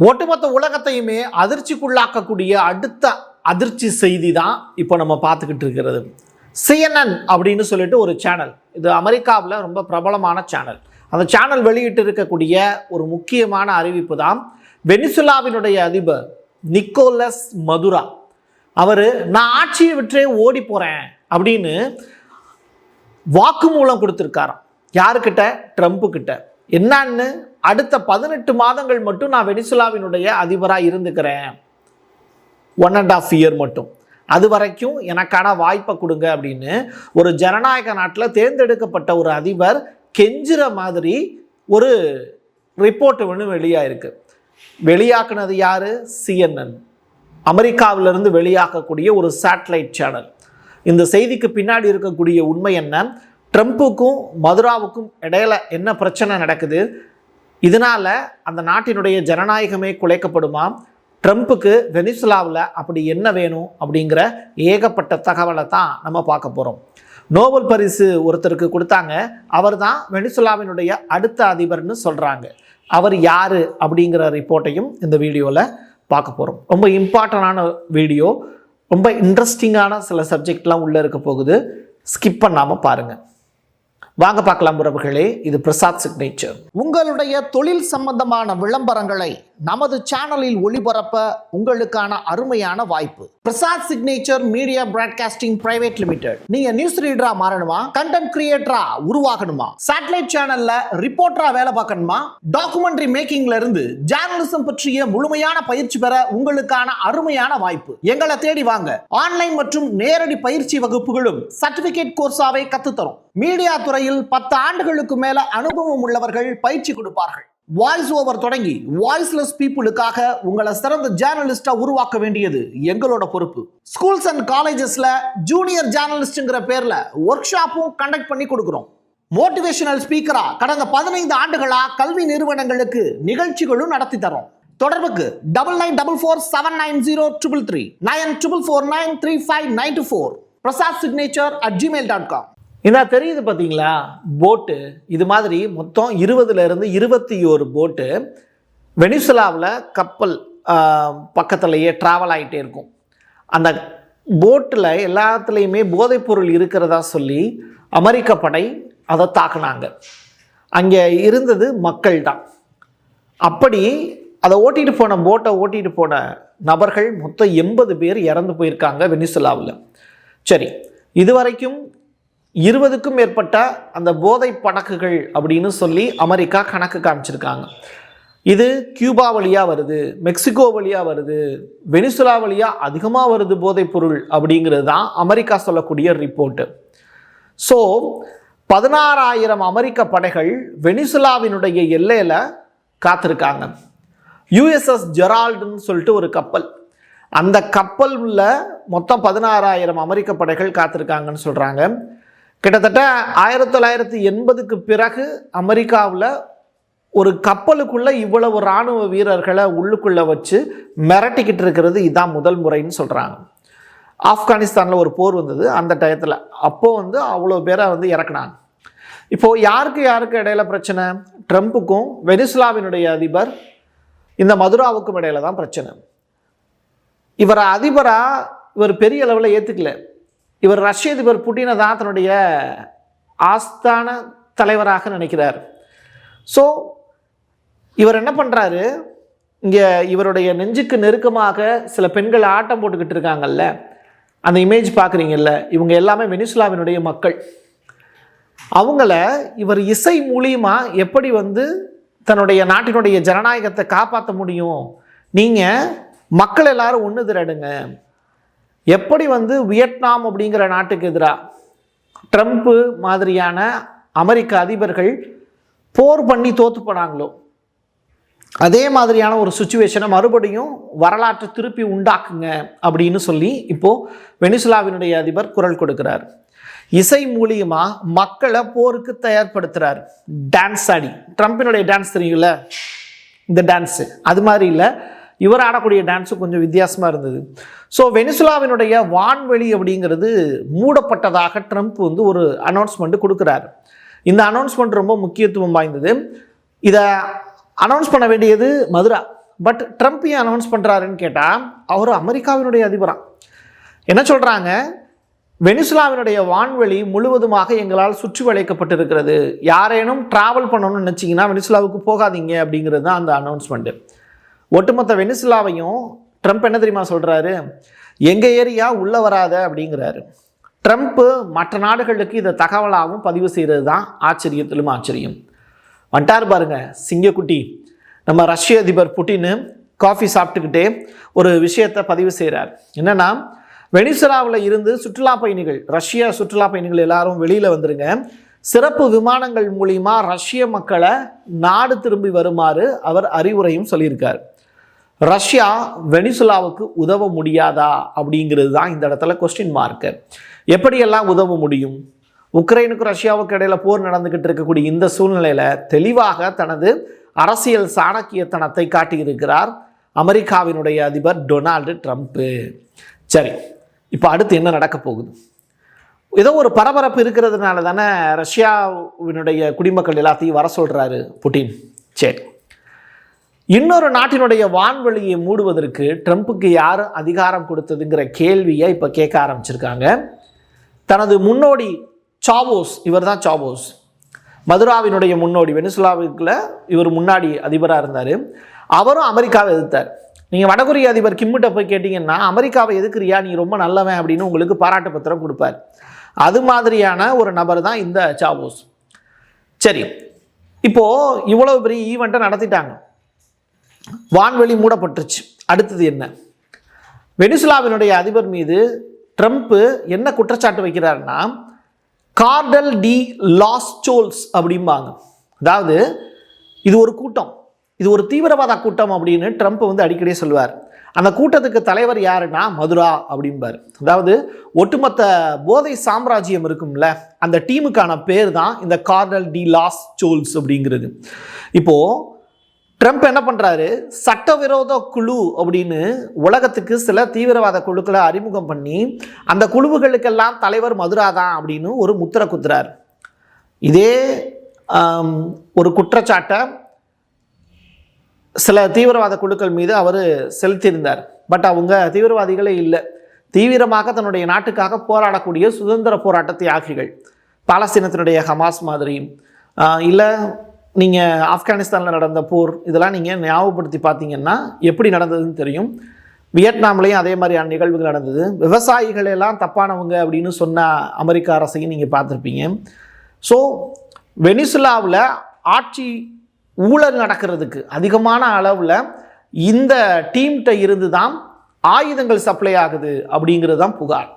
ஒட்டுமொத்த உலகத்தையுமே அதிர்ச்சிக்குள்ளாக்கக்கூடிய அடுத்த அதிர்ச்சி செய்தி தான் இப்போ நம்ம பார்த்துக்கிட்டு இருக்கிறது. CNN அப்படின்னு சொல்லிட்டு ஒரு சேனல், இது அமெரிக்காவில் ரொம்ப பிரபலமான சேனல். அந்த சேனல் வெளியிட்டு இருக்கக்கூடிய ஒரு முக்கியமான அறிவிப்பு தான், வெனிசுலாவினுடைய அதிபர் நிக்கோலஸ் மதுரா அவர் நான் ஆட்சியை விட்டே ஓடி போகிறேன் அப்படின்னு வாக்குமூலம் கொடுத்துருக்காராம். யாருக்கிட்ட? ட்ரம்ப்பு கிட்ட. என்னன்னு, அடுத்த 18 மாதங்கள் மட்டும் நான் வெனிசுலாவினுடைய அதிபராக இருந்துக்கிறேன், 1.5 இயர் மட்டும், அது வரைக்கும் எனக்கான வாய்ப்பை கொடுங்க அப்படின்னு ஒரு ஜனநாயக நாட்டில் தேர்ந்தெடுக்கப்பட்ட ஒரு அதிபர் கெஞ்சுற மாதிரி ஒரு ரிப்போர்ட் ஒன்று வெளியாயிருக்கு. வெளியாக்குனது யாரு? CNN, அமெரிக்காவிலிருந்து வெளியாக்கக்கூடிய ஒரு சேட்டலைட் சேனல். இந்த செய்திக்கு பின்னாடி இருக்கக்கூடிய உண்மை என்ன? ட்ரம்ப்புக்கும் மதுராவுக்கும் இடையில என்ன பிரச்சனை நடக்குது? இதனால அந்த நாட்டினுடைய ஜனநாயகமே குலைக்கப்படுமா? ட்ரம்ப்புக்கு வெனிசுலாவில் அப்படி என்ன வேணும் அப்படிங்கிற ஏகப்பட்ட தகவலை தான் நம்ம பார்க்க போகிறோம். நோபல் பரிசு ஒருத்தருக்கு கொடுத்தாங்க, அவர் தான் வெனிசுலாவினுடைய அடுத்த அதிபர்னு சொல்கிறாங்க. அவர் யார் அப்படிங்கிற ரிப்போர்ட்டையும் இந்த வீடியோவில் பார்க்க போகிறோம். ரொம்ப இம்பார்ட்டண்டான வீடியோ, ரொம்ப இன்ட்ரெஸ்டிங்கான சில சப்ஜெக்ட்லாம் உள்ளே இருக்க போகுது. ஸ்கிப் பண்ணாமல் பாருங்கள். வாங்க பார்க்கலாம் உறவுகளே, இது பிரசாத் சிக்னேச்சர். உங்களுடைய தொழில் சம்பந்தமான விளம்பரங்களை நமது சேனலில் ஒளிபரப்ப உங்களுக்கான அருமையான வாய்ப்பு. Prasad signature media broadcasting private limited. நீங்க நியூஸ் ரீடரா மாறணுமா? கண்டென்ட் கிரியேட்டரா உருவாகணுமா? சேட்டலைட் சேனல்ல ரிப்போர்ட்டரா வேலை பார்க்கணுமா? டாக்குமெண்ட்ரி மேக்கிங்ல இருந்து ஜேர்னலிசம் பற்றிய முழுமையான பயிற்சி பெற உங்களுக்கான அருமையான வாய்ப்பு. எங்களை தேடி வாங்க. ஆன்லைன் மற்றும் நேரடி பயிற்சி வகுப்புகளும் சர்டிபிகேட் கோர்ஸாவே கத்துத்தரும். மீடியா துறையில் 10 ஆண்டுகளுக்கு மேல அனுபவம் உள்ளவர்கள் பயிற்சி கொடுப்பார்கள். வாய்ஸ் ஓவர் தொடங்கி வாய்ஸ்லெஸ் பீப்புளுக்காக உங்களை சிறந்த ஜேர்னலிஸ்டா உருவாக்க வேண்டியது எங்களோட பொறுப்பு. ஸ்கூல்ஸ் அண்ட் காலேஜஸ்ல ஜூனியர் ஜேர்னலிஸ்ட்ங்கிற பேர்ல ஒர்க் ஷாப்பும் கண்டக்ட் பண்ணி கொடுக்கிறோம். மோட்டிவேஷனல் ஸ்பீக்கரா கடந்த 15 ஆண்டுகளா கல்வி நிறுவனங்களுக்கு நிகழ்ச்சிகளும் நடத்தி தரோம். தொடர்புக்கு 9944790333 94493594 prasadsignature@gmail.com. என்ன தெரியுது பார்த்தீங்களா? போட்டு இது மாதிரி மொத்தம் 20லேருந்து 21 போட்டு வெனிசுலாவில் கப்பல் பக்கத்துலேயே ட்ராவல் ஆகிட்டே இருக்கும். அந்த போட்டில் எல்லாத்துலேயுமே போதைப்பொருள் இருக்கிறதா சொல்லி அமெரிக்க படை அதை தாக்குனாங்க. அங்கே இருந்தது மக்கள் தான். அப்படி அதை ஓட்டிகிட்டு போன போட்டை ஓட்டிகிட்டு போன நபர்கள் மொத்தம் 80 பேர் இறந்து போயிருக்காங்க வெனிசுலாவில். சரி, இதுவரைக்கும் 20க்கும் மேற்பட்ட அந்த போதை படகுகள் அப்படின்னு சொல்லி அமெரிக்கா கணக்கு காமிச்சிருக்காங்க. இது கியூபா வழியாக வருது, மெக்சிகோ வழியாக வருது, வெனிசுலா வழியாக அதிகமாக வருது போதைப் பொருள் அப்படிங்கிறது தான் அமெரிக்கா சொல்லக்கூடிய ரிப்போர்ட்டு. ஸோ 16,000 அமெரிக்க படைகள் வெனிசுலாவினுடைய எல்லையில் காத்திருக்காங்க. USS ஜெரால்டுன்னு சொல்லிட்டு ஒரு கப்பல், அந்த கப்பலில் மொத்தம் 16,000 அமெரிக்க படைகள் காத்திருக்காங்கன்னு சொல்கிறாங்க. கிட்டத்தட்ட 1980க்கு பிறகு அமெரிக்காவில் ஒரு கப்பலுக்குள்ளே இவ்வளவு இராணுவ வீரர்களை உள்ளுக்குள்ளே வச்சு மிரட்டிக்கிட்டு இருக்கிறது இதுதான் முதல் முறைன்னு சொல்கிறாங்க. ஆப்கானிஸ்தானில் ஒரு போர் வந்தது அந்த டயத்தில், அப்போது அவ்வளோ பேரை இறக்குனாங்க. இப்போது யாருக்கு இடையில பிரச்சனை? ட்ரம்ப்புக்கும் வெனிசுலாவினுடைய அதிபர் இந்த மதுராவுக்கும் இடையில தான் பிரச்சனை. இவரை அதிபராக இவர் பெரிய அளவில் ஏற்றுக்கல. இவர் ரஷ்ய அதிபர் புட்டினை தான் தன்னுடைய ஆஸ்தான தலைவராக நினைக்கிறார். ஸோ இவர் என்ன பண்ணுறாரு, இங்கே இவருடைய நெஞ்சுக்கு நெருக்கமாக சில பெண்கள் ஆட்டம் போட்டுக்கிட்டு இருக்காங்கல்ல, அந்த இமேஜ் பார்க்குறீங்கல்ல, இவங்க எல்லாமே வெனிசுலாவினுடைய மக்கள். அவங்கள இவர் இசை மூலியமாக எப்படி தன்னுடைய நாட்டினுடைய ஜனநாயகத்தை காப்பாற்ற முடியும்? நீங்கள் மக்கள் எல்லாரும் ஒன்று திரடுங்க. எப்படி வியட்நாம் அப்படிங்கிற நாட்டுக்கு எதிராக ட்ரம்ப்பு மாதிரியான அமெரிக்க அதிபர்கள் போர் பண்ணி தோற்று போனாங்களோ, அதே மாதிரியான ஒரு சுச்சுவேஷனை மறுபடியும் வரலாற்றை திருப்பி உண்டாக்குங்க அப்படின்னு சொல்லி இப்போது வெனிசுலாவினுடைய அதிபர் குரல் கொடுக்கிறார். இசை மூலியமாக மக்களை போருக்கு தயார்படுத்துகிறார். டான்ஸ் ஆடி, ட்ரம்ப்பினுடைய டான்ஸ் தெரியுங்கள, இந்த டான்ஸு அது மாதிரி இல்லை, இவர் ஆடக்கூடிய டான்ஸும் கொஞ்சம் வித்தியாசமாக இருந்தது. ஸோ வெனிசுலாவினுடைய வான்வெளி அப்படிங்கிறது மூடப்பட்டதாக ட்ரம்ப் ஒரு அனௌன்ஸ்மெண்ட் கொடுக்குறாரு. இந்த அனௌன்ஸ்மெண்ட் ரொம்ப முக்கியத்துவம் வாய்ந்தது. இதை அனௌன்ஸ் பண்ண வேண்டியது மதுரா. பட் ட்ரம்ப் ஏன் அனௌன்ஸ் பண்ணுறாருன்னு கேட்டால் அவர் அமெரிக்காவினுடைய அதிபராக என்ன சொல்கிறாங்க, வெனிசுலாவினுடைய வான்வெளி முழுவதுமாக எங்களால் சுற்றி வளைக்கப்பட்டிருக்கிறது, யாரேனும் ட்ராவல் பண்ணணும்னு நினச்சிங்கன்னா வெனிசுலாவுக்கு போகாதீங்க அப்படிங்கிறது தான் அந்த அனௌன்ஸ்மெண்ட்டு. ஒட்டுமொத்த வெனிசுலாவையும் ட்ரம்ப் என்ன தெரியுமா சொல்கிறாரு, எங்கள் ஏரியா உள்ளே வராத அப்படிங்கிறாரு. ட்ரம்ப்பு மற்ற நாடுகளுக்கு இதை தகவலாகவும் பதிவு செய்கிறது தான் ஆச்சரியத்திலும் ஆச்சரியம். வந்துட்டார் பாருங்க சிங்கக்குட்டி. நம்ம ரஷ்ய அதிபர் புட்டின் காஃபி சாப்பிட்டுக்கிட்டே ஒரு விஷயத்தை பதிவு செய்கிறார். என்னென்னா, வெனிசுலாவில் இருந்து சுற்றுலா பயணிகள், ரஷ்ய சுற்றுலா பயணிகள் எல்லாரும் வெளியில் வந்துருங்க, சிறப்பு விமானங்கள் மூலிமா ரஷ்ய மக்களை நாடு திரும்பி வருமாறு அவர் அறிவுரையும் சொல்லியிருக்கார். ரஷ்யா வெனிசுலாவுக்கு உதவ முடியாதா அப்படிங்கிறது தான் இந்த இடத்துல கொஸ்டின் மார்க்கு. எப்படியெல்லாம் உதவ முடியும்? உக்ரைனுக்கு ரஷ்யாவுக்கு இடையில போர் நடந்துகிட்டு இருக்கக்கூடிய இந்த சூழ்நிலையில் தெளிவாக தனது அரசியல் சாணக்கியத்தனத்தை காட்டியிருக்கிறார் அமெரிக்காவினுடைய அதிபர் டொனால்டு ட்ரம்ப்பு. சரி, இப்போ அடுத்து என்ன நடக்க போகுது? ஏதோ ஒரு பரபரப்பு இருக்கிறதுனால தானே ரஷ்யாவினுடைய குடிமக்கள் எல்லாத்தையும் வர சொல்கிறாரு புட்டின். சரி, இன்னொரு நாட்டினுடைய வான்வெளியை மூடுவதற்கு ட்ரம்ப்புக்கு யார் அதிகாரம் கொடுத்ததுங்கிற கேள்வியை இப்போ கேட்க ஆரம்பிச்சிருக்காங்க. தனது முன்னோடி சாவோஸ், இவர் தான் சாவோஸ், மதுராவினுடைய முன்னோடி, வெனிசுலாவுக்குள்ள இவர் முன்னாடி அதிபராக இருந்தார். அவரும் அமெரிக்காவை எதிர்த்தார். நீங்கள் வடகொரிய அதிபர் கிம்மிட்ட போய் கேட்டிங்கன்னா, அமெரிக்காவை எதுக்குறியா, நீ ரொம்ப நல்லவன் அப்படின்னு உங்களுக்கு பாராட்டு பத்திரம் கொடுப்பார். அது மாதிரியான ஒரு நபர் தான் இந்த சாவோஸ். சரி, இப்போது இவ்வளவு பெரிய ஈவெண்ட்டை நடத்திட்டாங்க, வான்வெளி மூடப்பட்டுருச்சு. அடுத்தது என்ன? வெனிசுலாவினுடைய அதிபர் மீது ட்ரம்ப்பு என்ன குற்றச்சாட்டு வைக்கிறாருன்னா, கார்டல் டி லாஸ் சோல்ஸ் அப்படிம்பாங்க. அதாவது இது ஒரு கூட்டம், இது ஒரு தீவிரவாத கூட்டம் அப்படின்னு ட்ரம்ப் வந்து அடிக்கடி சொல்லுவார். அந்த கூட்டத்துக்கு தலைவர் யாருன்னா மதுரா அப்படிம்பார். அதாவது ஒட்டுமொத்த போதை சாம்ராஜ்யம் இருக்கும்ல, அந்த டீமுக்கான பேர் தான் இந்த கார்டல் டி லாஸ் சோல்ஸ் அப்படிங்கிறது. இப்போது ட்ரம்ப் என்ன பண்ணுறாரு, சட்டவிரோத குழு அப்படின்னு உலகத்துக்கு சில தீவிரவாத குழுக்களை அறிமுகம் பண்ணி அந்த குழுவுகளுக்கெல்லாம் தலைவர் மதுரா தான் அப்படின்னு ஒரு முத்திரை குத்துறார். இதே ஒரு குற்றச்சாட்டை சில தீவிரவாத குழுக்கள் மீது அவர் செலுத்தியிருந்தார். பட் அவங்க தீவிரவாதிகளே இல்லை, தீவிரமாக தன்னுடைய நாட்டுக்காக போராடக்கூடிய சுதந்திர போராட்ட தியாகிகள். பாலஸ்தீனத்தினுடைய ஹமாஸ் மாதிரி, இல்லை நீங்கள் ஆப்கானிஸ்தானில் நடந்த போர், இதெல்லாம் நீங்கள் ஞாபகப்படுத்தி பார்த்தீங்கன்னா எப்படி நடந்ததுன்னு தெரியும். வியட்நாம்லேயும் அதே மாதிரியான நிகழ்வுகள் நடந்தது. விவசாயிகள் எல்லாம் தப்பானவங்க அப்படின்னு சொன்ன அமெரிக்க அரசையும் நீங்கள் பார்த்துருப்பீங்க. ஸோ வெனிசுலாவில் ஆட்சி ஊழல் நடக்கிறதுக்கு அதிகமான அளவில் இந்த டீம்கிட்ட இருந்து தான் ஆயுதங்கள் சப்ளை ஆகுது அப்படிங்கிறது தான் புகார்.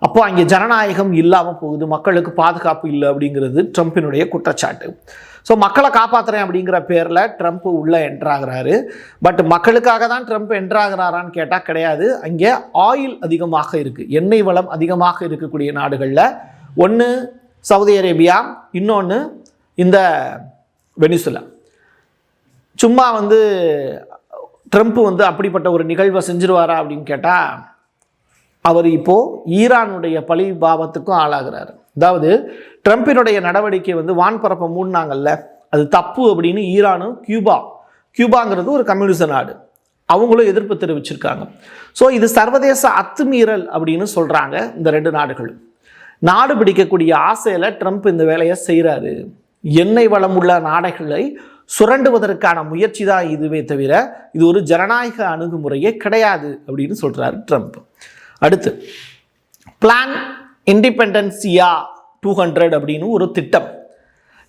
அப்போ அங்கே ஜனநாயகம் இல்லாமல் போகுது, மக்களுக்கு பாதுகாப்பு இல்லை அப்படிங்கிறது ட்ரம்ப்பினுடைய குற்றச்சாட்டு. ஸோ மக்களை காப்பாற்றுறேன் அப்படிங்கிற பேரில் ட்ரம்ப் உள்ளே என்ட்ராகிறாரு. பட் மக்களுக்காக தான் ட்ரம்ப் என்ட்ராகிறாரான்னு கேட்டால் கிடையாது. அங்கே ஆயில் அதிகமாக இருக்குது, எண்ணெய் வளம் அதிகமாக இருக்கக்கூடிய நாடுகளில் ஒன்று சவுதி அரேபியா, இன்னொன்று இந்த வெனிசுலா. சும்மா வந்து ட்ரம்ப் வந்து அப்படிப்பட்ட ஒரு நிகழ்வை செஞ்சிருவாரா அப்படின்னு கேட்டால் அவர் இப்போது ஈரானுடைய பழி பாவத்துக்கும் ஆளாகிறார். அதாவது ட்ரம்பினுடைய நடவடிக்கை வந்து வான்பரப்பை மூடினாங்கல்ல, அது தப்பு அப்படின்னு ஈரானும் கியூபாங்கிறது ஒரு கம்யூனிச நாடு, அவங்களும் எதிர்ப்பு தெரிவிச்சிருக்காங்க. ஸோ இது சர்வதேச அத்துமீறல் அப்படின்னு சொல்கிறாங்க இந்த ரெண்டு நாடுகளும். நாடு பிடிக்கக்கூடிய ஆசையில் ட்ரம்ப் இந்த வேலையை செய்கிறாரு. எண்ணெய் வளம் உள்ள நாடுகளை சுரண்டுவதற்கான முயற்சி தான் இதுவே தவிர இது ஒரு ஜனநாயக அணுகுமுறையே கிடையாது அப்படின்னு சொல்கிறாரு ட்ரம்ப். அடுத்து பிளான் இண்டிபெண்டன்சியா 200 அப்படின்னு ஒரு திட்டம்.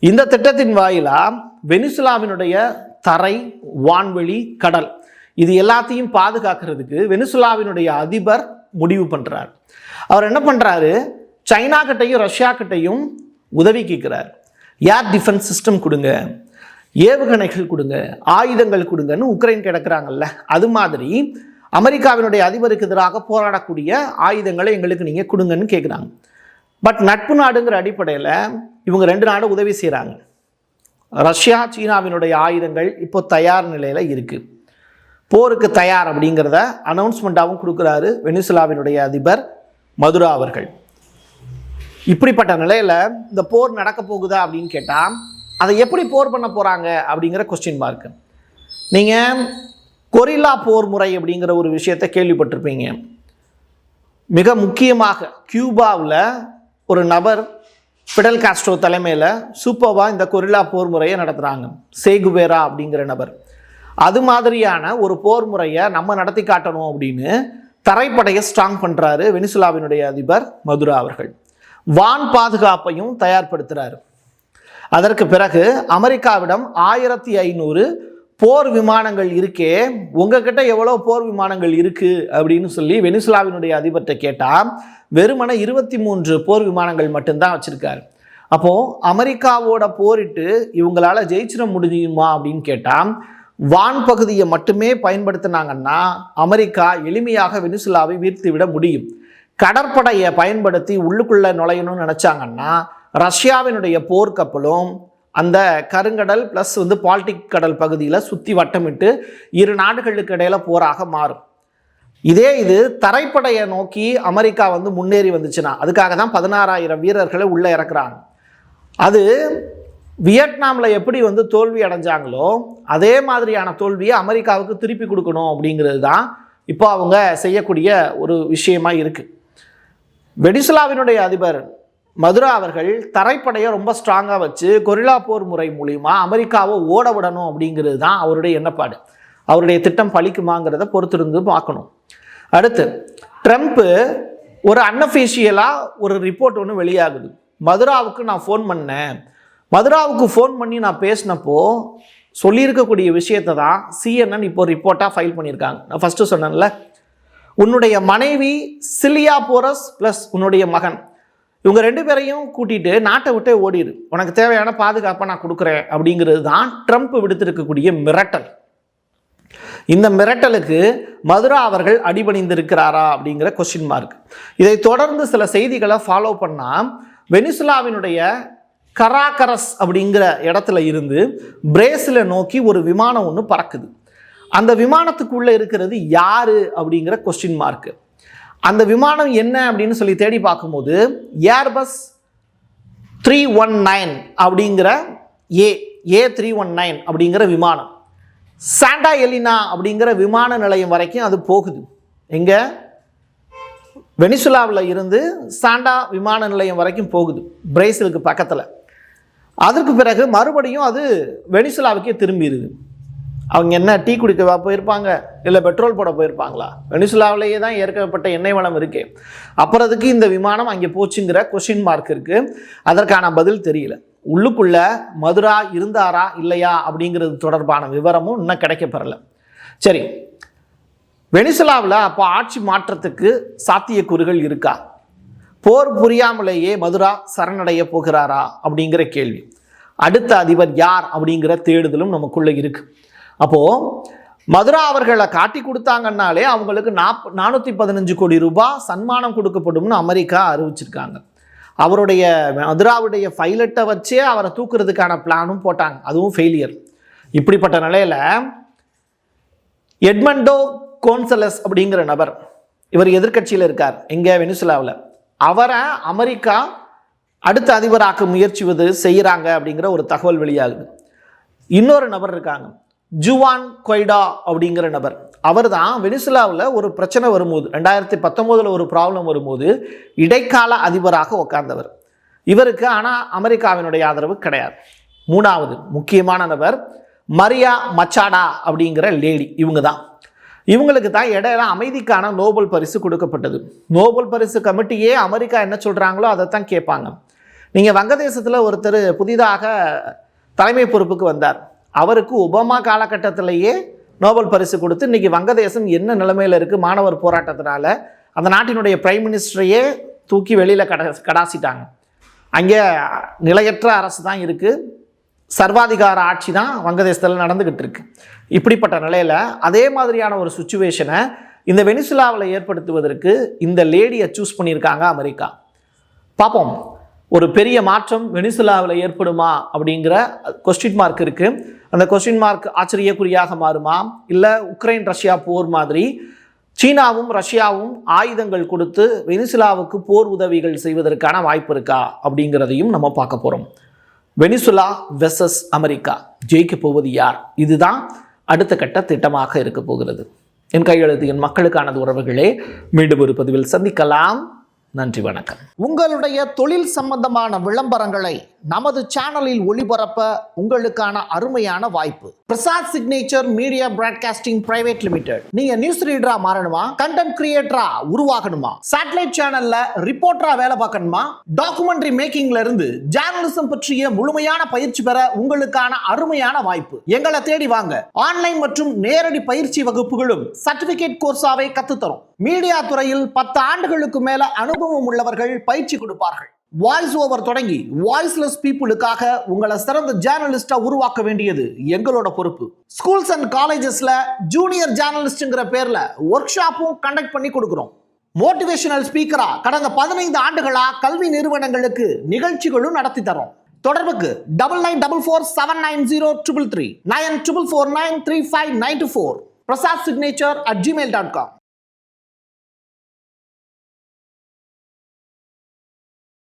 இந்த திட்டத்தின் வாயிலாக வெனிசுலாவினுடைய தரை, வான்வெளி, கடல் இது எல்லாத்தையும் பாதுகாக்கிறதுக்கு வெனிசுலாவினுடைய அதிபர் முடிவு பண்ணுறார். அவர் என்ன பண்ணுறாரு, சைனா கிட்டையும் ரஷ்யா கிட்டையும் உதவி கேட்குறார். ஏர் டிஃபென்ஸ் சிஸ்டம் கொடுங்க, ஏவுகணைகள் கொடுங்க, ஆயுதங்கள் கொடுங்கன்னு உக்ரைன் கிடக்கிறாங்கல்ல, அது மாதிரி அமெரிக்காவினுடைய அதிபருக்கு எதிராக போராடக்கூடிய ஆயுதங்களை எங்களுக்கு நீங்கள் கொடுங்கன்னு கேட்குறாங்க. பட் நட்பு நாடுங்கிற அடிப்படையில் இவங்க ரெண்டு நாடும் உதவி செய்கிறாங்க. ரஷ்யா சீனாவினுடைய ஆயுதங்கள் இப்போ தயார் நிலையில் இருக்குது, போருக்கு தயார் அப்படிங்கிறத அனௌன்ஸ்மெண்ட்டாகவும் கொடுக்குறாரு வெனிசுலாவினுடைய அதிபர் மதுரா அவர்கள். இப்படிப்பட்ட நிலையில் இந்த போர் நடக்க போகுதா அப்படின்னு கேட்டால் அதை எப்படி போர் பண்ண போகிறாங்க அப்படிங்கிற கொஸ்டின் மார்க்கு. நீங்கள் கொரில்லா போர் முறை அப்படிங்கிற ஒரு விஷயத்தை கேள்விப்பட்டிருப்பீங்க. மிக முக்கியமாக கியூபாவில் ஒரு நபர் ஃபிடல் காஸ்ட்ரோ தலைமையில் சூப்பர்வாக இந்த கொரில்லா போர் முறையை நடத்துகிறாங்க. சேகுவேரா அப்படிங்கிற நபர். அது மாதிரியான ஒரு போர் முறையை நம்ம நடத்தி காட்டணும் அப்படின்னு தரைப்படையை ஸ்ட்ராங் பண்ணுறாரு வெனிசுலாவினுடைய அதிபர் மதுரா அவர்கள். வான் பாதுகாப்பையும் தயார்படுத்துகிறாரு. அதற்கு பிறகு அமெரிக்காவிடம் 1500 போர் விமானங்கள் இருக்கே, உங்ககிட்ட எவ்வளோ போர் விமானங்கள் இருக்குது அப்படின்னு சொல்லி வெனிசுலாவினுடைய அதிபர்கிட்ட கேட்டால் வெறுமனே 23 போர் விமானங்கள் மட்டும்தான் வச்சுருக்காரு. அப்போது அமெரிக்காவோட போரிட்டு இவங்களால ஜெயிச்சிட முடியுமா அப்படின்னு கேட்டால் வான் பகுதியை மட்டுமே பயன்படுத்தினாங்கன்னா அமெரிக்கா எளிமையாக வெனிசுலாவை வீழ்த்தி விட முடியும். கடற்படையை பயன்படுத்தி உள்ளுக்குள்ளே நுழையணும்னு நினச்சாங்கன்னா ரஷ்யாவினுடைய போர்க்கப்பலும் அந்த கருங்கடல் ப்ளஸ் பால்டிக் கடல் பகுதியில் சுற்றி வட்டமிட்டு இரு நாடுகளுக்கு இடையில போராக மாறும். இது தரைப்படையை நோக்கி அமெரிக்கா முன்னேறி வந்துச்சுன்னா அதுக்காக தான் 16,000 வீரர்களை உள்ளே இறக்குறாங்க. அது வியட்நாமில் எப்படி தோல்வி அடைஞ்சாங்களோ அதே மாதிரியான தோல்வியை அமெரிக்காவுக்கு திருப்பி கொடுக்கணும் அப்படிங்கிறது தான் இப்போ அவங்க செய்யக்கூடிய ஒரு விஷயமா இருக்குது. வெனிசுலாவினுடைய அதிபர் மதுரா அவர்கள் தரைப்படையை ரொம்ப ஸ்ட்ராங்காக வச்சு கொரில்லா போர் முறை மூலிமா அமெரிக்காவை ஓட விடணும் அப்படிங்கிறது தான் அவருடைய எண்ணப்பாடு. அவருடைய திட்டம் பலிக்குமாங்கிறத பொறுத்திருந்து பார்க்கணும். அடுத்து ட்ரம்ப்பு ஒரு அன்அஃபிஷியலாக ஒரு ரிப்போர்ட் ஒன்று வெளியாகுது. மதுராவுக்கு நான் ஃபோன் பண்ணேன், மதுராவுக்கு ஃபோன் பண்ணி நான் பேசினப்போ சொல்லியிருக்கக்கூடிய விஷயத்தை தான் CNN இப்போ ரிப்போர்ட்டாக ஃபைல் பண்ணியிருக்காங்க. நான் ஃபஸ்ட்டு சொன்னேன்ல, உன்னுடைய மனைவி சிலியா போரஸ் ப்ளஸ் உன்னுடைய மகன் இவங்க 2 பேரையும் கூட்டிகிட்டு நாட்டை விட்டே ஓடிடு, உனக்கு தேவையான பாதுகாப்பை நான் கொடுக்குறேன் அப்படிங்கிறது தான் ட்ரம்ப் விடுத்திருக்கக்கூடிய மிரட்டல். இந்த மிரட்டலுக்கு மதுரா அவர்கள் அடிபணிந்திருக்கிறாரா அப்படிங்கிற கொஸ்டின் மார்க். இதை தொடர்ந்து சில செய்திகளை ஃபாலோ பண்ணால் வெனிசுலாவினுடைய கராகரஸ் அப்படிங்கிற இடத்துல இருந்து பிரேசிலை நோக்கி ஒரு விமானம் ஒன்று பறக்குது. அந்த விமானத்துக்குள்ளே இருக்கிறது யாரு அப்படிங்கிற கொஸ்டின் மார்க்கு. அந்த விமானம் என்ன அப்படின்னு சொல்லி தேடி பார்க்கும்போது ஏர்பஸ் 319 அப்படிங்கிற A319 அப்படிங்கிற விமானம் சாண்டா எலினா அப்படிங்கிற விமான நிலையம் வரைக்கும் அது போகுது. எங்கே? வெனிசுலாவில் இருந்து சாண்டா விமான நிலையம் வரைக்கும் போகுது, பிரேசிலுக்கு பக்கத்தில். அதற்கு பிறகு மறுபடியும் அது வெனிசுலாவுக்கே திரும்பிடுது. அவங்க என்ன டீ குடிக்க போயிருப்பாங்க, இல்லை பெட்ரோல் போட போயிருப்பாங்களா? வெனிசுலாவிலேயே தான் ஏற்கப்பட்ட எண்ணெய் வளம் இருக்கு. அப்புறத்துக்கு இந்த விமானம் அங்கே போச்சுங்கிற கொஸ்டின் மார்க் இருக்கு. அதற்கான பதில் தெரியல. உள்ளுக்குள்ள மதுரா இருந்தாரா இல்லையா அப்படிங்கிறது தொடர்பான விவரமும் இன்னும் கிடைக்கப்பெறல. சரி, வெனிசுலாவில் அப்போ ஆட்சி மாற்றத்துக்கு சாத்தியக்கூறுகள் இருக்கா? போர் புரியாமலேயே மதுரா சரணடைய போகிறாரா அப்படிங்கிற கேள்வி. அடுத்த அதிபர் யார் அப்படிங்கிற தேடுதலும் நமக்குள்ள இருக்கு. அப்போது மதுரா அவர்களை காட்டி கொடுத்தாங்கன்னாலே அவங்களுக்கு 415 கோடி ரூபாய் சன்மானம் கொடுக்கப்படும்னு அமெரிக்கா அறிவிச்சிருக்காங்க. அவருடைய மதுராவுடைய பைலட்டை வச்சே அவரை தூக்குறதுக்கான பிளானும் போட்டாங்க, அதுவும் ஃபெயிலியர். இப்படிப்பட்ட நிலையில் எட்மண்டோ கோன்சலஸ் அப்படிங்கிற நபர், இவர் எதிர்க்கட்சியில் இருக்கார் எங்கே? வெனிசுலாவில். அவரை அமெரிக்கா அடுத்த அதிபராக்க முயற்சி செய்கிறாங்க அப்படிங்கிற ஒரு தகவல் வெளியாகுது. இன்னொரு நபர் இருக்காங்க, ஜுவான் கொய்டா அப்படிங்கிற நபர். அவர் தான் வெனிசுலாவில் ஒரு பிரச்சனை வரும்போது 2019 ஒரு ப்ராப்ளம் வரும்போது இடைக்கால அதிபராக உட்கார்ந்தவர். இவருக்கு ஆனால் அமெரிக்காவினுடைய ஆதரவு கிடையாது. மூணாவது முக்கியமான நபர் மரியா மச்சாடா அப்படிங்கிற லேடி. இவங்க தான், இவங்களுக்கு தான் இடையில அமைதிக்கான நோபல் பரிசு கொடுக்கப்பட்டது. நோபல் பரிசு கமிட்டியே அமெரிக்கா என்ன சொல்கிறாங்களோ அதை தான் கேட்பாங்க. நீங்கள் வங்கதேசத்தில் ஒருத்தர் புதிதாக தலைமை பொறுப்புக்கு வந்தார், அவருக்கு ஒபாமா காலகட்டத்திலேயே நோபல் பரிசு கொடுத்து இன்றைக்கி வங்கதேசம் என்ன நிலைமையில் இருக்குது, மாணவர் போராட்டத்தினால அந்த நாட்டினுடைய பிரைம் மினிஸ்டரையே தூக்கி வெளியில் கடாசிட்டாங்க. அங்கே நிலையற்ற அரசு தான் இருக்குது, சர்வாதிகார ஆட்சி தான் வங்கதேசத்தில் நடந்துக்கிட்டு இருக்கு. இப்படிப்பட்ட நிலையில் அதே மாதிரியான ஒரு சுச்சுவேஷனை இந்த வெனிசுலாவில் ஏற்படுத்துவதற்கு இந்த லேடியை சூஸ் பண்ணியிருக்காங்க அமெரிக்கா. பார்ப்போம், ஒரு பெரிய மாற்றம் வெனிசுலாவில் ஏற்படுமா அப்படிங்கிற கொஸ்டின் மார்க் இருக்குது. அந்த கொஸ்டின் மார்க் ஆச்சரியக்குறியாக மாறுமா, இல்லை உக்ரைன் ரஷ்யா போர் மாதிரி சீனாவும் ரஷ்யாவும் ஆயுதங்கள் கொடுத்து வெனிசுலாவுக்கு போர் உதவிகள் செய்வதற்கான வாய்ப்பு இருக்கா அப்படிங்கிறதையும் நம்ம பார்க்க போகிறோம். வெனிசுலா வெர்சஸ் அமெரிக்கா, ஜெயிக்க போவது யார்? இதுதான் அடுத்த கட்ட திட்டமாக இருக்க போகிறது. என் கையெழுத்து என் மக்களுக்கானது உறவுகளே. மீண்டும் ஒரு பதிவில் சந்திக்கலாம். நன்றி, வணக்கம். உங்களுடைய தொழில் சம்பந்தமான விளம்பரங்களை நமது சேனலில் ஒளிபரப்ப உங்களுக்கான அருமையான வாய்ப்பு. Prasad signature media broadcasting private limited. நீங்க நியூஸ் ரீடரா மாறணுமா, கண்டென்ட் கிரியேட்டரா உருவாகணுமா, சேட்டலைட் சேனல்ல ரிப்போர்ட்டரா வேலை பார்க்கணுமா, டாக்குமெண்ட்ரி மேக்கிங்ல இருந்து ஜேர்னலிசம் பற்றிய முழுமையான பயிற்சி பெற உங்களுக்கான அருமையான வாய்ப்பு. எங்களை தேடி வாங்க. ஆன்லைன் மற்றும் நேரடி பயிற்சி வகுப்புகளும் சர்டிபிகேட் கோர்ஸாவே கத்துத்தரும். மீடியா துறையில் 10 ஆண்டுகளுக்கு மேல அனுபவம் உள்ளவர்கள் பயிற்சி கொடுப்பார்கள். வாய்ஸ் ஓவர் தொடங்கி வாய்ஸ்லெஸ் பீப்புளுக்காக உங்களை சிறந்த ஜேர்னலிஸ்டா உருவாக்க வேண்டியது எங்களோட பொறுப்பு. ஸ்கூல்ஸ் அண்ட் காலேஜஸ்ல ஜூனியர் ஜேர்னலிஸ்ட்ங்கிற பேர்ல ஒர்க் ஷாப்பும் கண்டக்ட் பண்ணி கொடுக்கிறோம். மோட்டிவேஷனல் ஸ்பீக்கரா கடந்த 15 ஆண்டுகளா கல்வி நிறுவனங்களுக்கு நிகழ்ச்சிகளும் நடத்தி தரோம். தொடர்புக்கு 9944790333 94493594 prasadsignature@gmail.com.